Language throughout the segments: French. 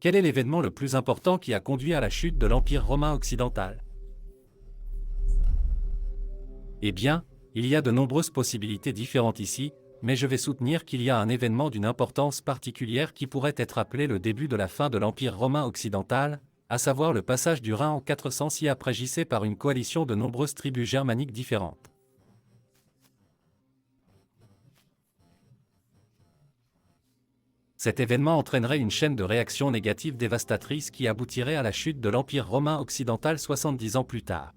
Quel est l'événement le plus important qui a conduit à la chute de l'Empire romain occidental? Eh bien, il y a de nombreuses possibilités différentes ici, mais je vais soutenir qu'il y a un événement d'une importance particulière qui pourrait être appelé le début de la fin de l'Empire romain occidental, à savoir le passage du Rhin en 400 ci après JC par une coalition de nombreuses tribus germaniques différentes. Cet événement entraînerait une chaîne de réactions négatives dévastatrices qui aboutirait à la chute de l'Empire romain occidental 70 ans plus tard.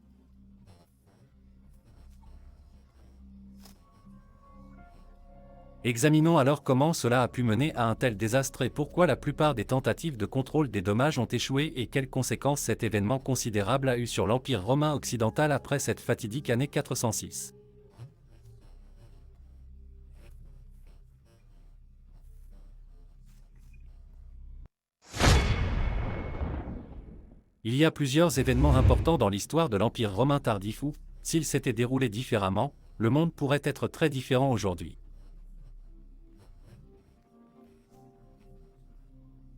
Examinons alors comment cela a pu mener à un tel désastre et pourquoi la plupart des tentatives de contrôle des dommages ont échoué et quelles conséquences cet événement considérable a eu sur l'Empire romain occidental après cette fatidique année 406. Il y a plusieurs événements importants dans l'histoire de l'Empire romain tardif où, s'ils s'étaient déroulés différemment, le monde pourrait être très différent aujourd'hui.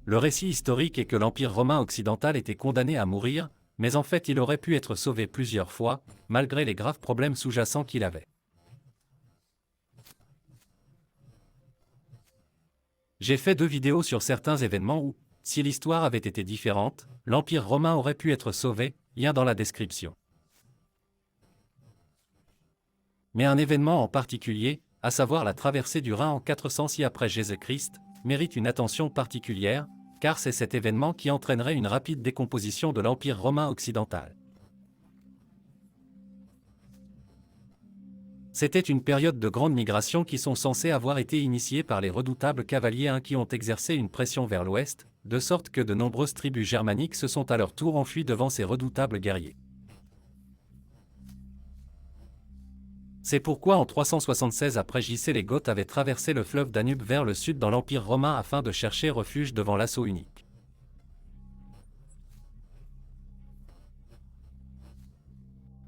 Le récit historique est que l'Empire romain occidental était condamné à mourir, mais en fait il aurait pu être sauvé plusieurs fois, malgré les graves problèmes sous-jacents qu'il avait. J'ai fait 2 vidéos sur certains événements où, si l'histoire avait été différente, l'Empire romain aurait pu être sauvé, lien dans la description. Mais un événement en particulier, à savoir la traversée du Rhin en 400 ci après Jésus-Christ, mérite une attention particulière, car c'est cet événement qui entraînerait une rapide décomposition de l'Empire romain occidental. C'était une période de grande migration qui sont censées avoir été initiées par les redoutables cavaliers qui ont exercé une pression vers l'ouest, de sorte que de nombreuses tribus germaniques se sont à leur tour enfuies devant ces redoutables guerriers. C'est pourquoi en 376 après JC les Goths avaient traversé le fleuve Danube vers le sud dans l'Empire romain afin de chercher refuge devant l'assaut unique.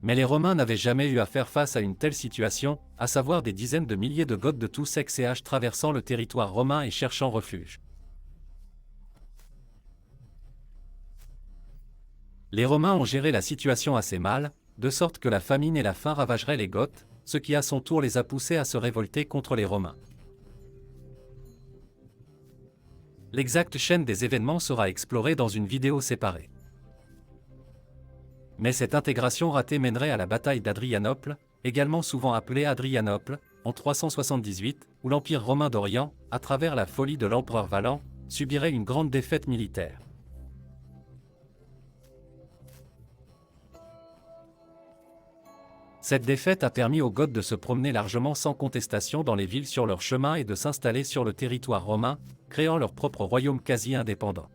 Mais les Romains n'avaient jamais eu à faire face à une telle situation, à savoir des dizaines de milliers de Goths de tous sexes et âges traversant le territoire romain et cherchant refuge. Les Romains ont géré la situation assez mal, de sorte que la famine et la faim ravageraient les Goths, ce qui à son tour les a poussés à se révolter contre les Romains. L'exacte chaîne des événements sera explorée dans une vidéo séparée. Mais cette intégration ratée mènerait à la bataille d'Adrianople, également souvent appelée Adrianople, en 378, où l'Empire romain d'Orient, à travers la folie de l'empereur Valent, subirait une grande défaite militaire. Cette défaite a permis aux Goths de se promener largement sans contestation dans les villes sur leur chemin et de s'installer sur le territoire romain, créant leur propre royaume quasi indépendant.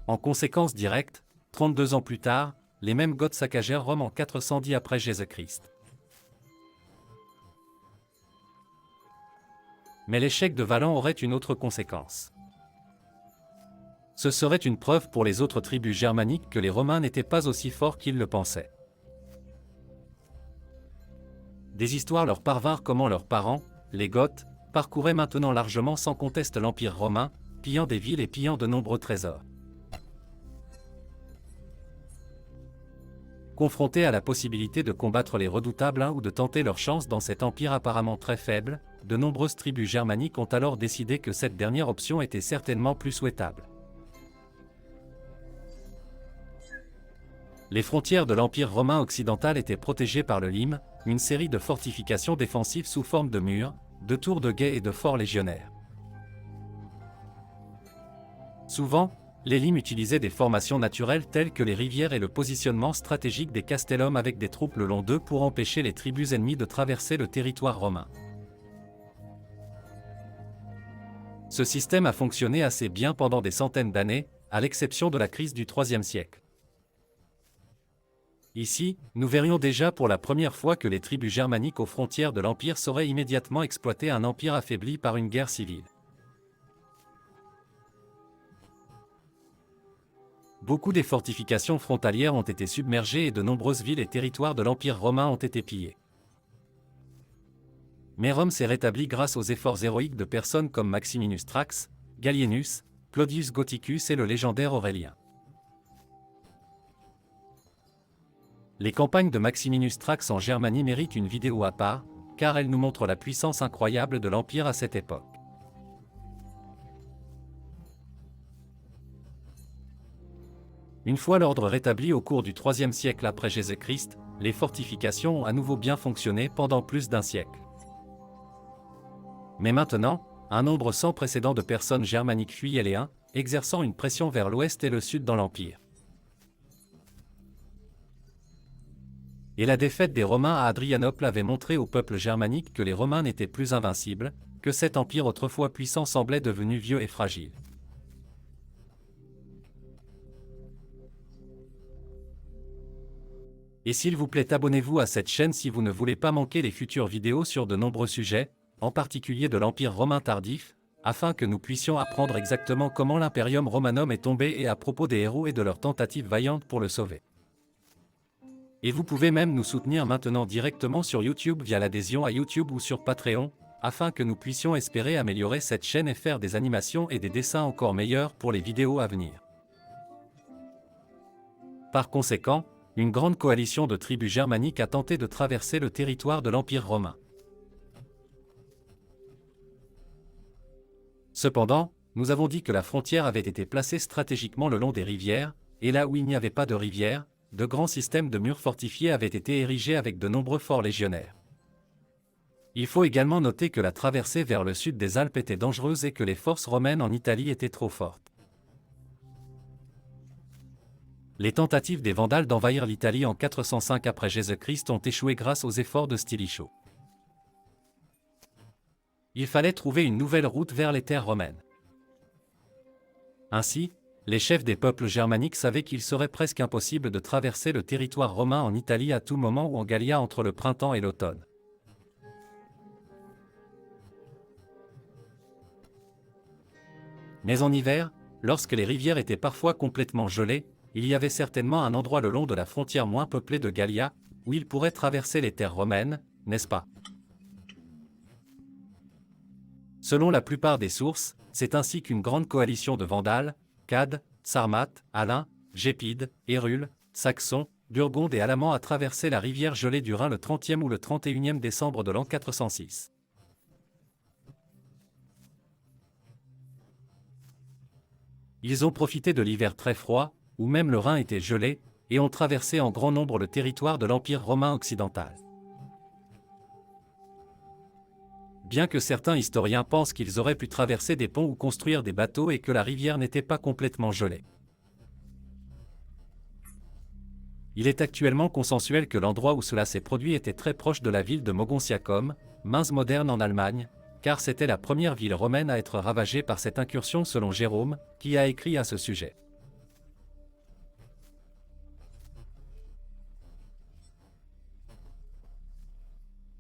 En conséquence directe, 32 ans plus tard, les mêmes Goths saccagèrent Rome en 410 après Jésus-Christ. Mais l'échec de Valent aurait une autre conséquence. Ce serait une preuve pour les autres tribus germaniques que les Romains n'étaient pas aussi forts qu'ils le pensaient. Des histoires leur parvinrent comment leurs parents, les Goths, parcouraient maintenant largement sans conteste l'Empire romain, pillant des villes et pillant de nombreux trésors. Confrontés à la possibilité de combattre les redoutables ou de tenter leur chance dans cet empire apparemment très faible, de nombreuses tribus germaniques ont alors décidé que cette dernière option était certainement plus souhaitable. Les frontières de l'Empire romain occidental étaient protégées par le Lym, une série de fortifications défensives sous forme de murs, de tours de guet et de forts légionnaires. Souvent, les Lymes utilisaient des formations naturelles telles que les rivières et le positionnement stratégique des castellums avec des troupes le long d'eux pour empêcher les tribus ennemies de traverser le territoire romain. Ce système a fonctionné assez bien pendant des centaines d'années, à l'exception de la crise du IIIe siècle. Ici, nous verrions déjà pour la première fois que les tribus germaniques aux frontières de l'Empire sauraient immédiatement exploiter un empire affaibli par une guerre civile. Beaucoup des fortifications frontalières ont été submergées et de nombreuses villes et territoires de l'Empire romain ont été pillés. Mais Rome s'est rétablie grâce aux efforts héroïques de personnes comme Maximinus Thrax, Gallienus, Claudius Gothicus et le légendaire Aurélien. Les campagnes de Maximinus Thrax en Germanie méritent une vidéo à part, car elles nous montrent la puissance incroyable de l'Empire à cette époque. Une fois l'ordre rétabli au cours du IIIe siècle après Jésus-Christ, les fortifications ont à nouveau bien fonctionné pendant plus d'un siècle. Mais maintenant, un nombre sans précédent de personnes germaniques fuient les Huns, exerçant une pression vers l'ouest et le sud dans l'Empire. Et la défaite des Romains à Adrianople avait montré au peuple germanique que les Romains n'étaient plus invincibles, que cet empire autrefois puissant semblait devenu vieux et fragile. Et s'il vous plaît, abonnez-vous à cette chaîne si vous ne voulez pas manquer les futures vidéos sur de nombreux sujets, en particulier de l'Empire romain tardif, afin que nous puissions apprendre exactement comment l'Imperium Romanum est tombé et à propos des héros et de leurs tentatives vaillantes pour le sauver. Et vous pouvez même nous soutenir maintenant directement sur YouTube via l'adhésion à YouTube ou sur Patreon, afin que nous puissions espérer améliorer cette chaîne et faire des animations et des dessins encore meilleurs pour les vidéos à venir. Par conséquent, une grande coalition de tribus germaniques a tenté de traverser le territoire de l'Empire romain. Cependant, nous avons dit que la frontière avait été placée stratégiquement le long des rivières, et là où il n'y avait pas de rivière, de grands systèmes de murs fortifiés avaient été érigés avec de nombreux forts légionnaires. Il faut également noter que la traversée vers le sud des Alpes était dangereuse et que les forces romaines en Italie étaient trop fortes. Les tentatives des Vandales d'envahir l'Italie en 405 après Jésus-Christ ont échoué grâce aux efforts de Stilicho. Il fallait trouver une nouvelle route vers les terres romaines. Ainsi, les chefs des peuples germaniques savaient qu'il serait presque impossible de traverser le territoire romain en Italie à tout moment ou en Gallia entre le printemps et l'automne. Mais en hiver, lorsque les rivières étaient parfois complètement gelées, il y avait certainement un endroit le long de la frontière moins peuplée de Gallia, où ils pourraient traverser les terres romaines, n'est-ce pas? Selon la plupart des sources, c'est ainsi qu'une grande coalition de Vandales, Cades, Sarmates, Alains, Gépides, Hérules, Saxons, Burgondes et Alamans a traversé la rivière gelée du Rhin le 30e ou le 31e décembre de l'an 406. Ils ont profité de l'hiver très froid, où même le Rhin était gelé, et ont traversé en grand nombre le territoire de l'Empire romain occidental. Bien que certains historiens pensent qu'ils auraient pu traverser des ponts ou construire des bateaux et que la rivière n'était pas complètement gelée. Il est actuellement consensuel que l'endroit où cela s'est produit était très proche de la ville de Mogontiacum, Mainz moderne en Allemagne, car c'était la première ville romaine à être ravagée par cette incursion selon Jérôme, qui a écrit à ce sujet.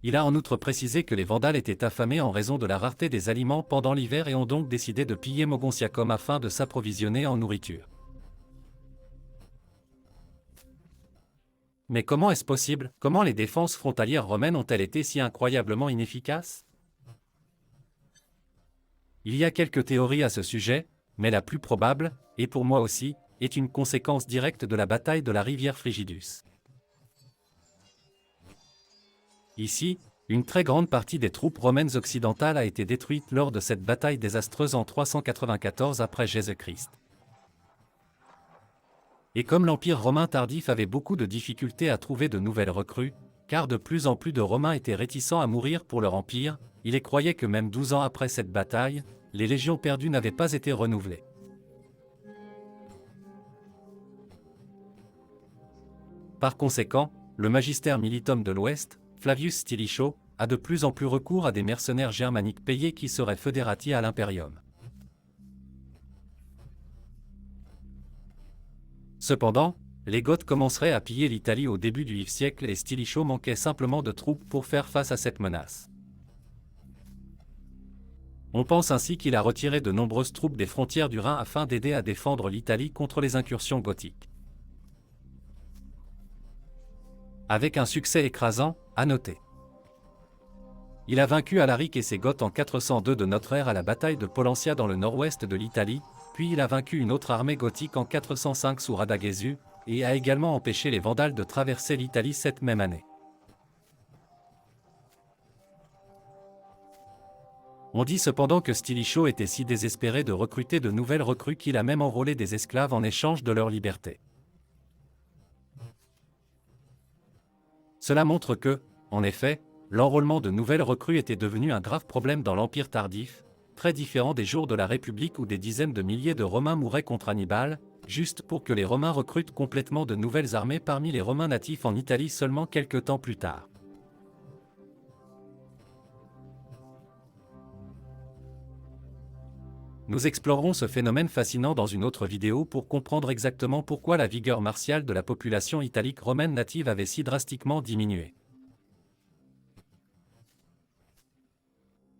Il a en outre précisé que les Vandales étaient affamés en raison de la rareté des aliments pendant l'hiver et ont donc décidé de piller Mogontiacum afin de s'approvisionner en nourriture. Mais comment est-ce possible? Comment les défenses frontalières romaines ont-elles été si incroyablement inefficaces? Il y a quelques théories à ce sujet, mais la plus probable, et pour moi aussi, est une conséquence directe de la bataille de la rivière Frigidus. Ici, une très grande partie des troupes romaines occidentales a été détruite lors de cette bataille désastreuse en 394 après Jésus-Christ. Et comme l'Empire romain tardif avait beaucoup de difficultés à trouver de nouvelles recrues, car de plus en plus de Romains étaient réticents à mourir pour leur empire, il est croyé que même 12 ans après cette bataille, les légions perdues n'avaient pas été renouvelées. Par conséquent, le Magister Militum de l'Ouest, Flavius Stilicho, a de plus en plus recours à des mercenaires germaniques payés qui seraient fédérati à l'Imperium. Cependant, les Goths commenceraient à piller l'Italie au début du IVe siècle et Stilicho manquait simplement de troupes pour faire face à cette menace. On pense ainsi qu'il a retiré de nombreuses troupes des frontières du Rhin afin d'aider à défendre l'Italie contre les incursions gothiques. Avec un succès écrasant, à noter. Il a vaincu Alaric et ses Goths en 402 de notre ère à la bataille de Pollentia dans le nord-ouest de l'Italie, puis il a vaincu une autre armée gothique en 405 sous Radagaisu, et a également empêché les Vandales de traverser l'Italie cette même année. On dit cependant que Stilicho était si désespéré de recruter de nouvelles recrues qu'il a même enrôlé des esclaves en échange de leur liberté. Cela montre que, en effet, l'enrôlement de nouvelles recrues était devenu un grave problème dans l'Empire tardif, très différent des jours de la République où des dizaines de milliers de Romains mouraient contre Hannibal, juste pour que les Romains recrutent complètement de nouvelles armées parmi les Romains natifs en Italie seulement quelques temps plus tard. Nous explorerons ce phénomène fascinant dans une autre vidéo pour comprendre exactement pourquoi la vigueur martiale de la population italique romaine native avait si drastiquement diminué.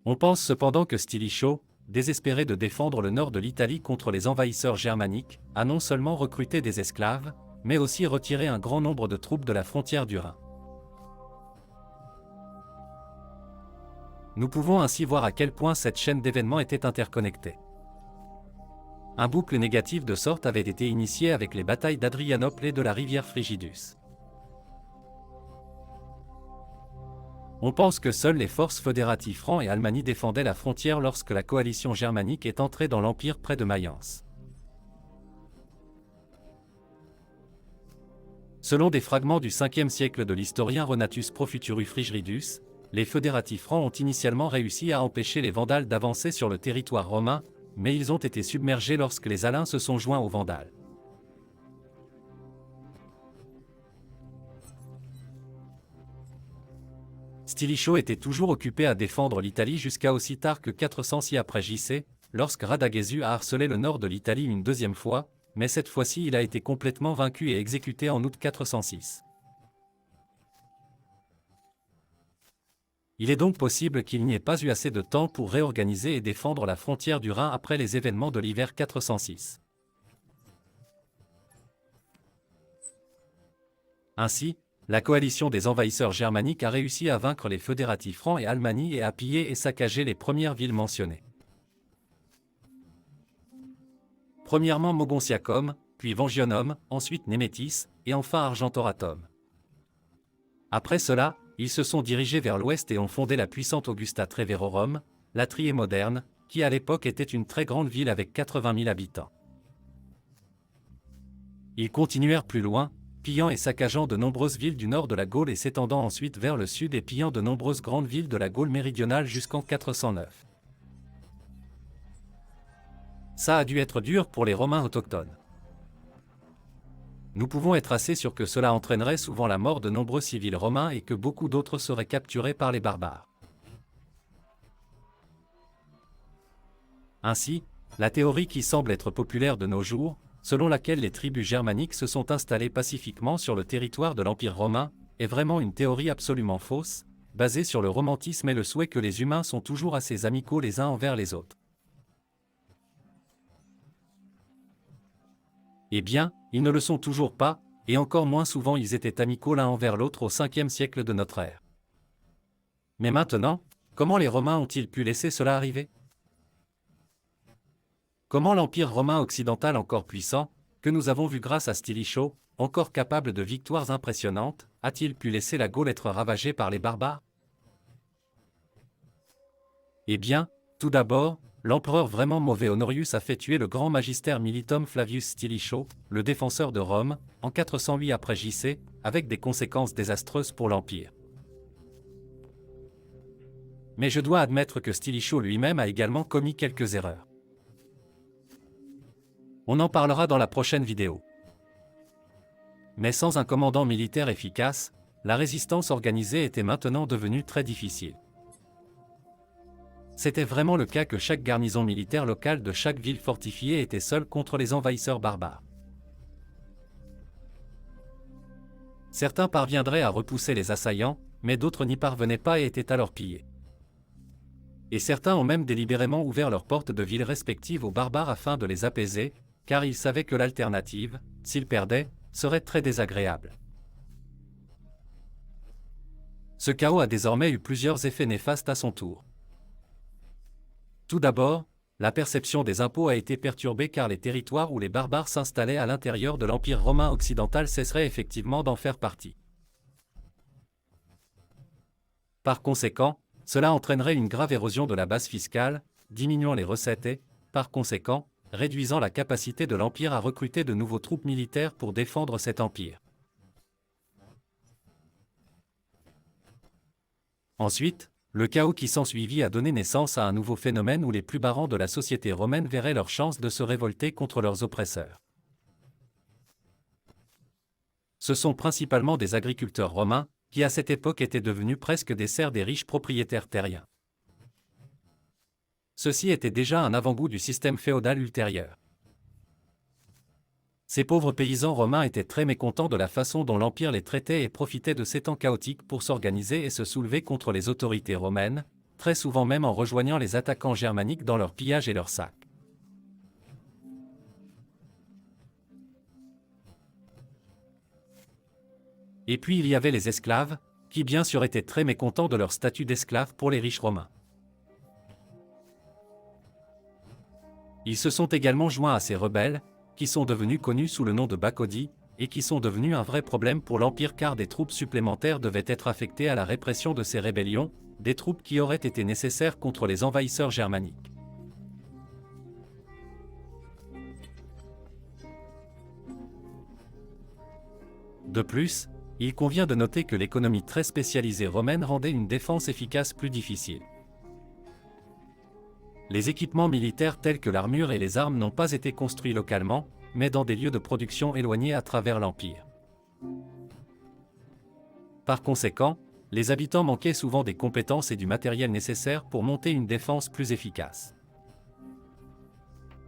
On pense cependant que Stilicho, désespéré de défendre le nord de l'Italie contre les envahisseurs germaniques, a non seulement recruté des esclaves, mais aussi retiré un grand nombre de troupes de la frontière du Rhin. Nous pouvons ainsi voir à quel point cette chaîne d'événements était interconnectée. Un boucle négatif de sorte avait été initié avec les batailles d'Adrianople et de la rivière Frigidus. On pense que seules les forces fédératives francs et Almanie défendaient la frontière lorsque la coalition germanique est entrée dans l'Empire près de Mayence. Selon des fragments du 5e siècle de l'historien Renatus Profuturu Frigidus, les fédératifs francs ont initialement réussi à empêcher les Vandales d'avancer sur le territoire romain, mais ils ont été submergés lorsque les Alains se sont joints aux Vandales. Stilicho était toujours occupé à défendre l'Italie jusqu'à aussi tard que 406 après JC, lorsque Radagaisu a harcelé le nord de l'Italie une deuxième fois, mais cette fois-ci il a été complètement vaincu et exécuté en août 406. Il est donc possible qu'il n'y ait pas eu assez de temps pour réorganiser et défendre la frontière du Rhin après les événements de l'hiver 406. Ainsi, la coalition des envahisseurs germaniques a réussi à vaincre les fédératifs francs et Almanie et à piller et saccager les premières villes mentionnées. Premièrement Mogontiacum, puis Vangionum, ensuite Nemetis, et enfin Argentoratum. Après cela, ils se sont dirigés vers l'ouest et ont fondé la puissante Augusta Treverorum, la Triée moderne, qui à l'époque était une très grande ville avec 80 000 habitants. Ils continuèrent plus loin, pillant et saccageant de nombreuses villes du nord de la Gaule et s'étendant ensuite vers le sud et pillant de nombreuses grandes villes de la Gaule méridionale jusqu'en 409. Ça a dû être dur pour les Romains autochtones. Nous pouvons être assez sûrs que cela entraînerait souvent la mort de nombreux civils romains et que beaucoup d'autres seraient capturés par les barbares. Ainsi, la théorie qui semble être populaire de nos jours, selon laquelle les tribus germaniques se sont installées pacifiquement sur le territoire de l'Empire romain, est vraiment une théorie absolument fausse, basée sur le romantisme et le souhait que les humains sont toujours assez amicaux les uns envers les autres. Eh bien, ils ne le sont toujours pas, et encore moins souvent ils étaient amicaux l'un envers l'autre au 5e siècle de notre ère. Mais maintenant, comment les Romains ont-ils pu laisser cela arriver? Comment l'Empire romain occidental encore puissant, que nous avons vu grâce à Stilicho, encore capable de victoires impressionnantes, a-t-il pu laisser la Gaule être ravagée par les barbares? Eh bien, tout d'abord, l'empereur vraiment mauvais Honorius a fait tuer le grand magister militum Flavius Stilicho, le défenseur de Rome, en 408 après JC, avec des conséquences désastreuses pour l'Empire. Mais je dois admettre que Stilicho lui-même a également commis quelques erreurs. On en parlera dans la prochaine vidéo. Mais sans un commandant militaire efficace, la résistance organisée était maintenant devenue très difficile. C'était vraiment le cas que chaque garnison militaire locale de chaque ville fortifiée était seule contre les envahisseurs barbares. Certains parviendraient à repousser les assaillants, mais d'autres n'y parvenaient pas et étaient alors pillés. Et certains ont même délibérément ouvert leurs portes de villes respectives aux barbares afin de les apaiser, car ils savaient que l'alternative, s'ils perdaient, serait très désagréable. Ce chaos a désormais eu plusieurs effets néfastes à son tour. Tout d'abord, la perception des impôts a été perturbée car les territoires où les barbares s'installaient à l'intérieur de l'Empire romain occidental cesseraient effectivement d'en faire partie. Par conséquent, cela entraînerait une grave érosion de la base fiscale, diminuant les recettes et, par conséquent, réduisant la capacité de l'Empire à recruter de nouveaux troupes militaires pour défendre cet empire. Ensuite, le chaos qui s'ensuivit a donné naissance à un nouveau phénomène où les plus bas rangs de la société romaine verraient leur chance de se révolter contre leurs oppresseurs. Ce sont principalement des agriculteurs romains, qui à cette époque étaient devenus presque des serfs des riches propriétaires terriens. Ceci était déjà un avant-goût du système féodal ultérieur. Ces pauvres paysans romains étaient très mécontents de la façon dont l'Empire les traitait et profitaient de ces temps chaotiques pour s'organiser et se soulever contre les autorités romaines, très souvent même en rejoignant les attaquants germaniques dans leurs pillages et leurs sacs. Et puis il y avait les esclaves, qui bien sûr étaient très mécontents de leur statut d'esclaves pour les riches romains. Ils se sont également joints à ces rebelles, qui sont devenus connus sous le nom de Bacodie, et qui sont devenus un vrai problème pour l'Empire car des troupes supplémentaires devaient être affectées à la répression de ces rébellions, des troupes qui auraient été nécessaires contre les envahisseurs germaniques. De plus, il convient de noter que l'économie très spécialisée romaine rendait une défense efficace plus difficile. Les équipements militaires tels que l'armure et les armes n'ont pas été construits localement, mais dans des lieux de production éloignés à travers l'Empire. Par conséquent, les habitants manquaient souvent des compétences et du matériel nécessaire pour monter une défense plus efficace.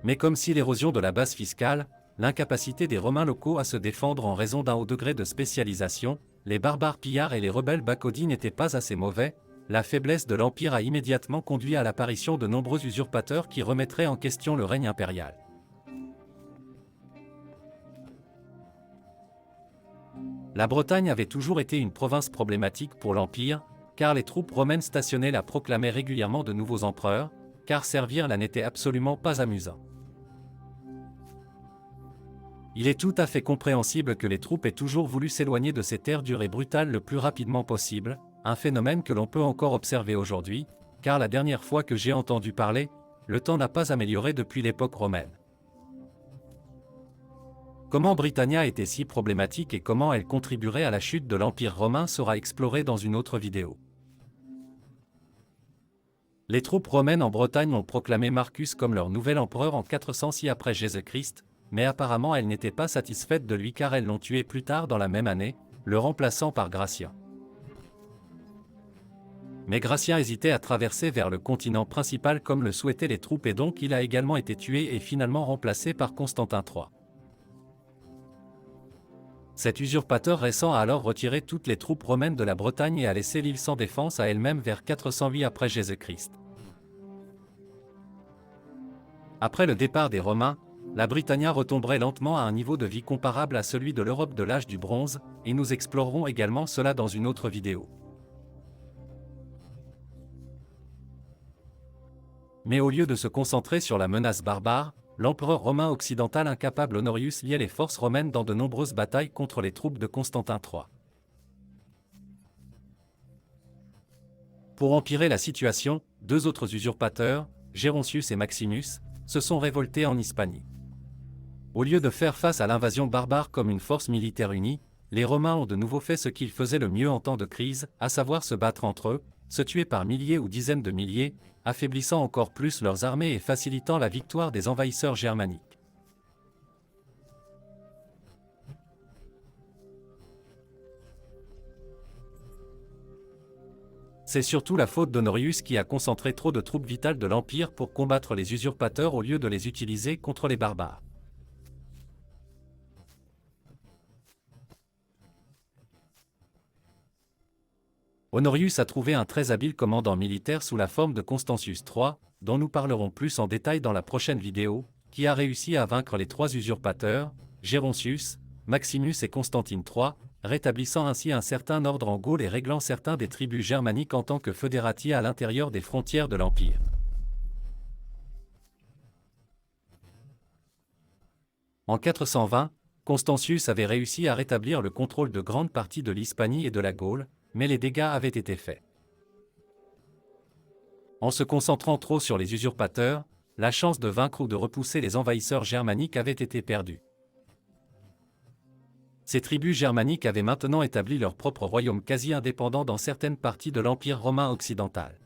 Mais comme si l'érosion de la base fiscale, l'incapacité des Romains locaux à se défendre en raison d'un haut degré de spécialisation, les barbares pillards et les rebelles bacodis n'étaient pas assez mauvais, la faiblesse de l'Empire a immédiatement conduit à l'apparition de nombreux usurpateurs qui remettraient en question le règne impérial. La Bretagne avait toujours été une province problématique pour l'Empire, car les troupes romaines stationnées la proclamaient régulièrement de nouveaux empereurs, car servir là n'était absolument pas amusant. Il est tout à fait compréhensible que les troupes aient toujours voulu s'éloigner de ces terres dures et brutales le plus rapidement possible, un phénomène que l'on peut encore observer aujourd'hui, car la dernière fois que j'ai entendu parler, le temps n'a pas amélioré depuis l'époque romaine. Comment Britannia était si problématique et comment elle contribuerait à la chute de l'Empire romain sera exploré dans une autre vidéo. Les troupes romaines en Bretagne ont proclamé Marcus comme leur nouvel empereur en 406 après Jésus-Christ, mais apparemment elles n'étaient pas satisfaites de lui car elles l'ont tué plus tard dans la même année, le remplaçant par Gratien. Mais Gratien hésitait à traverser vers le continent principal comme le souhaitaient les troupes et donc il a également été tué et finalement remplacé par Constantin III. Cet usurpateur récent a alors retiré toutes les troupes romaines de la Bretagne et a laissé l'île sans défense à elle-même vers 408 après Jésus-Christ. Après le départ des Romains, la Britannia retomberait lentement à un niveau de vie comparable à celui de l'Europe de l'âge du bronze, et nous explorerons également cela dans une autre vidéo. Mais au lieu de se concentrer sur la menace barbare, l'empereur romain occidental incapable Honorius liait les forces romaines dans de nombreuses batailles contre les troupes de Constantin III. Pour empirer la situation, deux autres usurpateurs, Gérontius et Maximus, se sont révoltés en Hispanie. Au lieu de faire face à l'invasion barbare comme une force militaire unie, les Romains ont de nouveau fait ce qu'ils faisaient le mieux en temps de crise, à savoir se battre entre eux, se tuer par milliers ou dizaines de milliers, affaiblissant encore plus leurs armées et facilitant la victoire des envahisseurs germaniques. C'est surtout la faute d'Honorius qui a concentré trop de troupes vitales de l'Empire pour combattre les usurpateurs au lieu de les utiliser contre les barbares. Honorius a trouvé un très habile commandant militaire sous la forme de Constantius III, dont nous parlerons plus en détail dans la prochaine vidéo, qui a réussi à vaincre les trois usurpateurs, Gérontius, Maximus et Constantine III, rétablissant ainsi un certain ordre en Gaule et réglant certains des tribus germaniques en tant que fédérati à l'intérieur des frontières de l'Empire. En 420, Constantius avait réussi à rétablir le contrôle de grande partie de l'Hispanie et de la Gaule, mais les dégâts avaient été faits. En se concentrant trop sur les usurpateurs, la chance de vaincre ou de repousser les envahisseurs germaniques avait été perdue. Ces tribus germaniques avaient maintenant établi leur propre royaume quasi indépendant dans certaines parties de l'Empire romain occidental.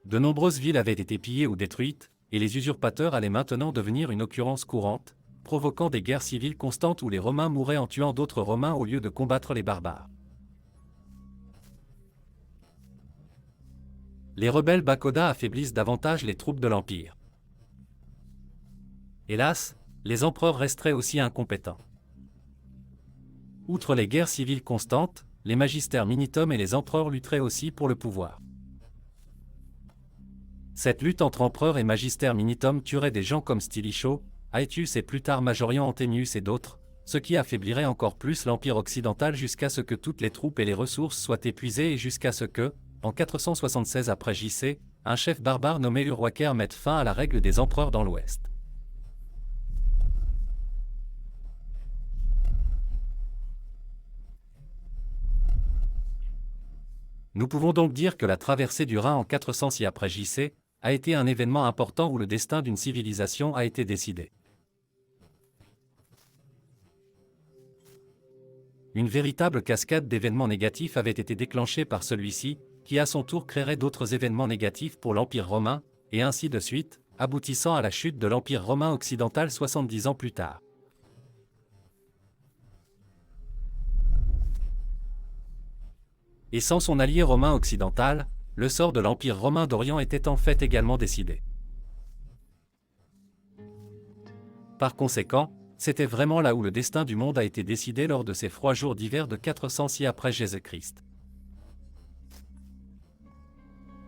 De nombreuses villes avaient été pillées ou détruites, et les usurpateurs allaient maintenant devenir une occurrence courante, provoquant des guerres civiles constantes où les Romains mouraient en tuant d'autres Romains au lieu de combattre les barbares. Les rebelles Bacoda affaiblissent davantage les troupes de l'Empire. Hélas, les empereurs resteraient aussi incompétents. Outre les guerres civiles constantes, les magistères minitomes et les empereurs lutteraient aussi pour le pouvoir. Cette lutte entre empereurs et magistères minitomes tuerait des gens comme Stilicho, Aetius et plus tard Majorian Anthemius et d'autres, ce qui affaiblirait encore plus l'Empire occidental jusqu'à ce que toutes les troupes et les ressources soient épuisées et jusqu'à ce que, en 476 après JC, un chef barbare nommé Urwaker mette fin à la règle des empereurs dans l'Ouest. Nous pouvons donc dire que la traversée du Rhin en 406 après JC a été un événement important où le destin d'une civilisation a été décidé. Une véritable cascade d'événements négatifs avait été déclenchée par celui-ci, qui à son tour créerait d'autres événements négatifs pour l'Empire romain, et ainsi de suite, aboutissant à la chute de l'Empire romain occidental 70 ans plus tard. Et sans son allié romain occidental, le sort de l'Empire romain d'Orient était en fait également décidé. Par conséquent, c'était vraiment là où le destin du monde a été décidé lors de ces froids jours d'hiver de 406 après Jésus-Christ.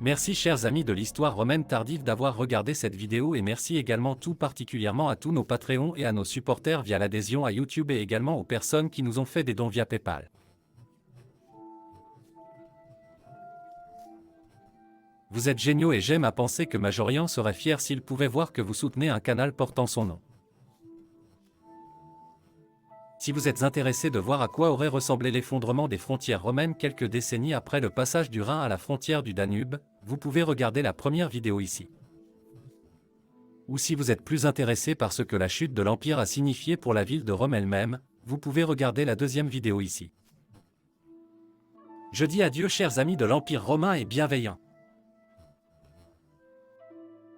Merci chers amis de l'histoire romaine tardive d'avoir regardé cette vidéo et merci également tout particulièrement à tous nos Patreons et à nos supporters via l'adhésion à YouTube et également aux personnes qui nous ont fait des dons via PayPal. Vous êtes géniaux et j'aime à penser que Majorian serait fier s'il pouvait voir que vous soutenez un canal portant son nom. Si vous êtes intéressé de voir à quoi aurait ressemblé l'effondrement des frontières romaines quelques décennies après le passage du Rhin à la frontière du Danube, vous pouvez regarder la première vidéo ici. Ou si vous êtes plus intéressé par ce que la chute de l'Empire a signifié pour la ville de Rome elle-même, vous pouvez regarder la deuxième vidéo ici. Je dis adieu chers amis de l'Empire romain et bienveillants.